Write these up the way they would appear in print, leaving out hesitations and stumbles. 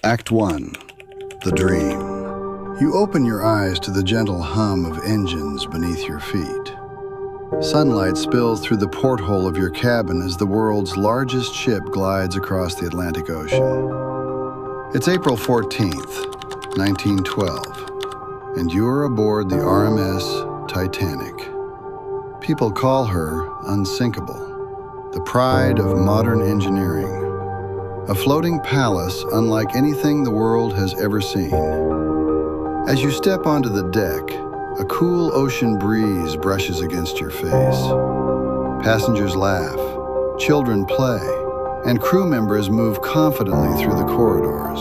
Act 1. The Dream. You open your eyes to the gentle hum of engines beneath your feet. Sunlight spills through the porthole of your cabin as the world's largest ship glides across the Atlantic Ocean. It's April 14th, 1912, and you're aboard the RMS Titanic. People call her unsinkable, the pride of modern engineering. A floating palace unlike anything the world has ever seen. As you step onto the deck, a cool ocean breeze brushes against your face. Passengers laugh, children play, and crew members move confidently through the corridors.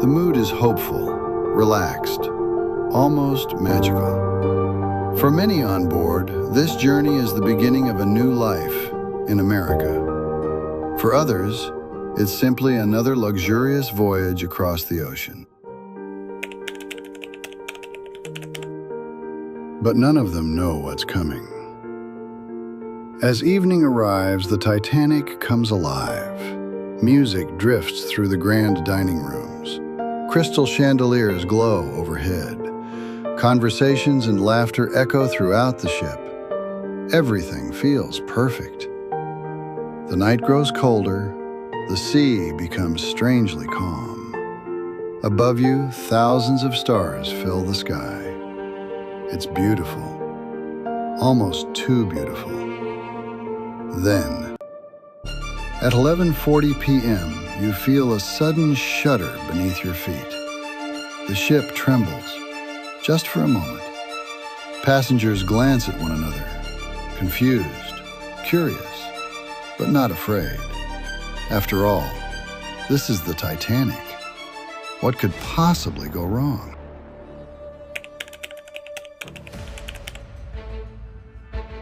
The mood is hopeful, relaxed, almost magical. For many on board, this journey is the beginning of a new life in America. For others, it's simply another luxurious voyage across the ocean. But none of them know what's coming. As evening arrives, the Titanic comes alive. Music drifts through the grand dining rooms. Crystal chandeliers glow overhead. Conversations and laughter echo throughout the ship. Everything feels perfect. The night grows colder. The sea becomes strangely calm. Above you, thousands of stars fill the sky. It's beautiful, almost too beautiful. Then, at 11:40 p.m., you feel a sudden shudder beneath your feet. The ship trembles, just for a moment. Passengers glance at one another, confused, curious, but not afraid. After all, this is the Titanic. What could possibly go wrong?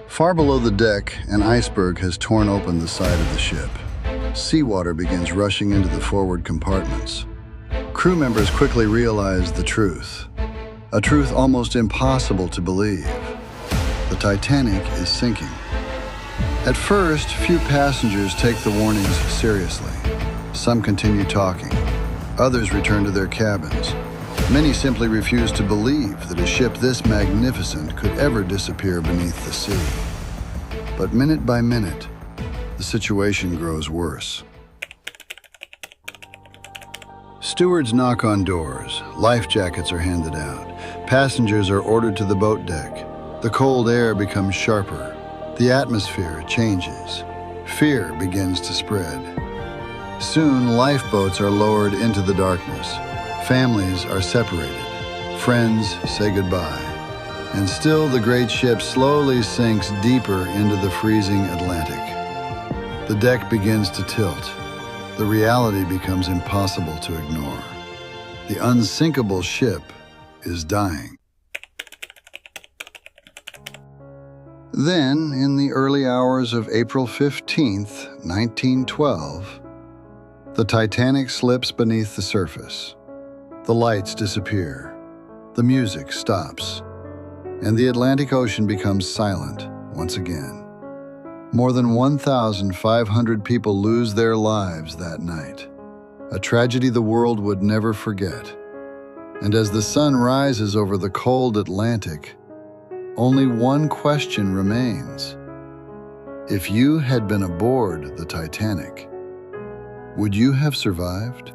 Far below the deck, an iceberg has torn open the side of the ship. Seawater begins rushing into the forward compartments. Crew members quickly realize the truth, a truth almost impossible to believe. The Titanic is sinking. At first, few passengers take the warnings seriously. Some continue talking. Others return to their cabins. Many simply refuse to believe that a ship this magnificent could ever disappear beneath the sea. But minute by minute, the situation grows worse. Stewards knock on doors. Life jackets are handed out. Passengers are ordered to the boat deck. The cold air becomes sharper. The atmosphere changes. Fear begins to spread. Soon, lifeboats are lowered into the darkness. Families are separated. Friends say goodbye. And still, the great ship slowly sinks deeper into the freezing Atlantic. The deck begins to tilt. The reality becomes impossible to ignore. The unsinkable ship is dying. Then, in the early hours of April 15th, 1912, the Titanic slips beneath the surface. The lights disappear, the music stops, and the Atlantic Ocean becomes silent once again. More than 1,500 people lose their lives that night, a tragedy the world would never forget. And as the sun rises over the cold Atlantic, only one question remains. If you had been aboard the Titanic, would you have survived?